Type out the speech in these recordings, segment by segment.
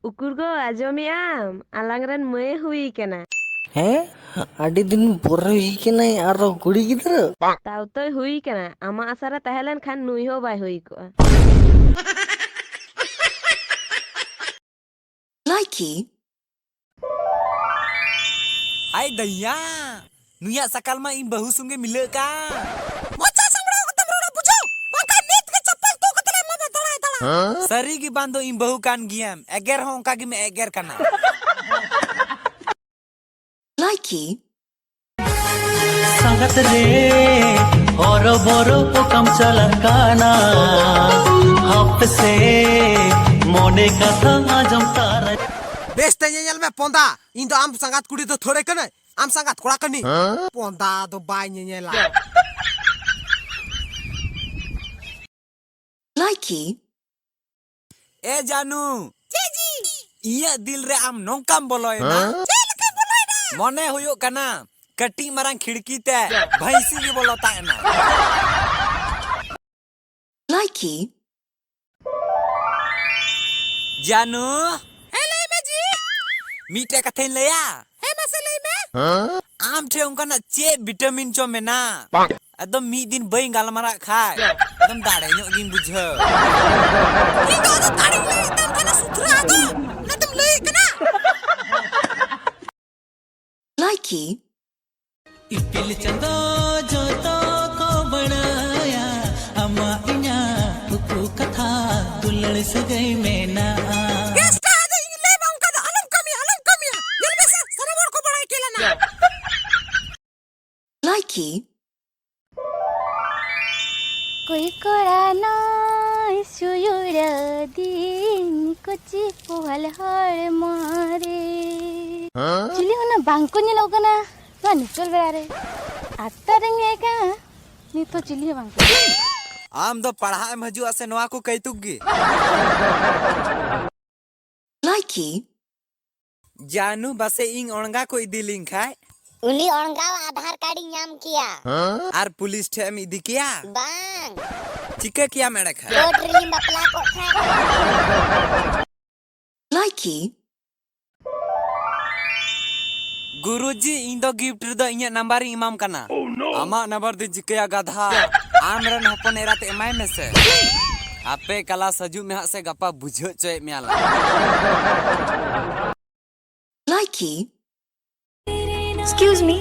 उकुर गो आजोमियाम आलांगरन मय हुई केना हैं आडी दिन पोरे ही के नहीं आरो कुड़ी गिद्र ताव तो हुई केना आमा आसारा तहलन खान नुई हो बाय हुई को Likey, Hai daya, nuya sakal ma im bahu sunge mile ka. Mocha samra ko tamro bujo. Maka nit ke chappal to ko tele mama dala. Sari ki bando im bahu kan giam, eger hong ka gi me eger kana. Likey, संगत रे और बोरो को कम चलन काना हप से मोने कथा आजम तारा base तanya nyal me ponda indo am sangat kudi to thore kane am sangat kora kani ponda to bai nyela Likey, E janu. Jeji. Iya dil re am nongkam boloy na. Mone huyuk kana. Kati marang khidki te bhaisi gi bolota na. Likey, Janu. Hello meji. Mite kathen leya. hey masalai me. Am the ungkana che vitamin cho mena. Adom mi din bai galmara khai. Adom dare nyok gin bujhau. Indo to tadi le tam kana sutra to. Na tum le kana. Likey, इपिल चंदो जो तो को बनाया अम्मा इना उकु कथा दुलड़ से गई मैना gesta ado ile bang kada alam kami. Yel besa sanamor ko banai kela na. Likey, कोई कोरा ना सुयुर दिन कोची पोहल हर मारे चिली होना बांको नी लोगना ना निकल बेरे आता रेंगे का नी तो chilli बांको Am do padha em haju ase noa ko kaituk gi. Likey, Janu base ing onga ko idiling khai. उली औरंगाव Aadhaar card नाम किया Ar police the em idi kiya. बांग Chika kiya mere khai. कोट रिलीम बपला को था Likey, Guruji ing do gift do inya number imam kana. Ama number di jikaya gadha. Amran hopon erat emai mese. Ape kala saju me se gapa bujho choy meala. Likey, excuse me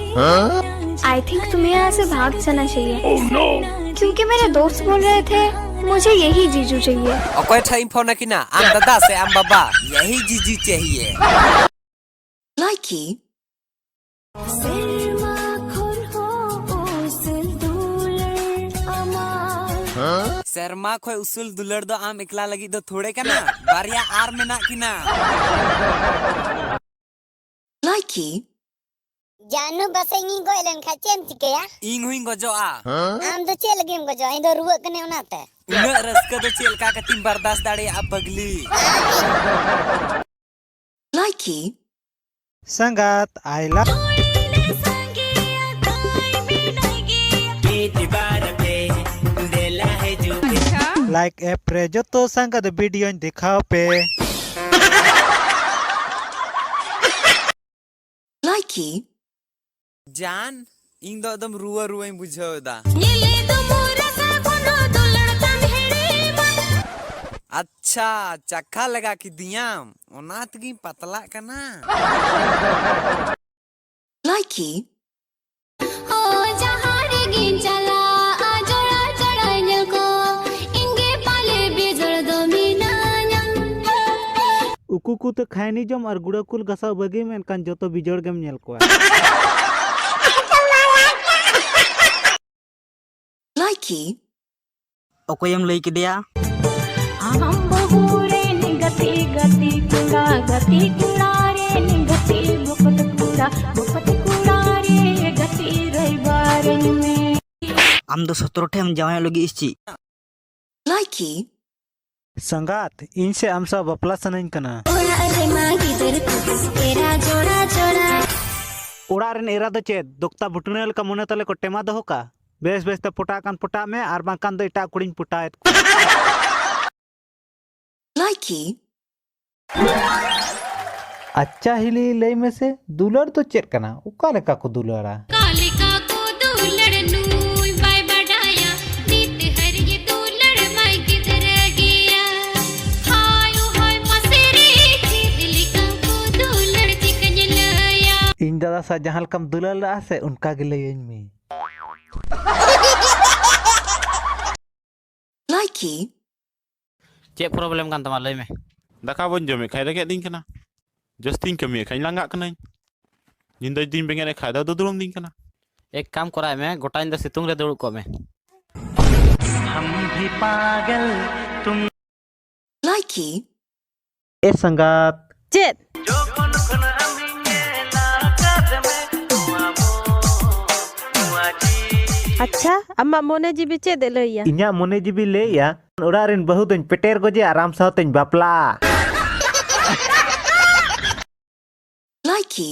I think तुम्हें यहाँ से भाग जाना चाहिए क्योंकि मेरे दोस्त बोल रहे थे मुझे यही जीजू चाहिए Okoy tha info nakina. Am dada se am baba. Yahi jiji chahiye. Likey, Serma khoy usul dular do am ikla lagi do thode kana. Barya ar menak kina. Likey, जानू बसेंगी गोयलन खचेम चिकेया Ing huing gojo a. आम दो चल game गजो इंदो रुव कने उनाते Una raska do chelka katim bardas dare a pagli. Likey, संगत आइला like app रे जो तो संगत वीडियो दिखाओ पे Likey, Jan, ing do dom ruwa ing bujhau da. अच्छा चक्का लगा कि दियाम ओनात की पतला कना Likey, ओ जहाँ रे गिन चला आ जोड़ा चढ़ाइल को इंगे पाले बेजड़ दो मीना उकु को तो खायनी जम और गुड़ाकुल गसा बगी में कान जो तो बिजोड़ गेम नेल को Likey, ओकोयम लई किदिया हम बहुरे निगति गति कुड़ा रे निगति बुपत कुड़ा रे गति रविवार में आम दो 17 ठेम जावे लगी इसी Likey, संगत इनसे हम सब बपला सनइन कना रे मागी दर तेरा जोड़ा जोड़ा ओड़ा रेन एरा दो चेद दोक्ता बुटनेल का मने तले को टेमा दो का बेस बेस ते पुटा कान पुटा में आर बाकान दो इटा कुड़िन पुटाएत Likey, अच्छा हिली लई में से दुलड़ तो चेक कना उका लेका को दुलड़ा कालिका को दुलड़ नुई बाय बढ़ाया दीत हर ये दुलड़ माई किधर गया हाय हाय मसेरे दिलिका को दुलड़ चिकन लया इन दादा सा जहां कम दुलड़ा से उनका के लई में लाइकी चे problem kan tama lay me Daka bon jome khai lagi ding kana. Justin kami khai langak kana. Ninda din bengen khai da dudurong ding kana. एक काम कराय में गोटा इन सितुंग रे दौड़ को में हम भी पागल तुम लाइकी ए संगात चेत अच्छा अम्मा मोने जी भी चेत लइया इन्या मोने जीबी लेया ओड़ा रेन बहु दन पेटेर गोजे आराम सावतन बापला लाइकी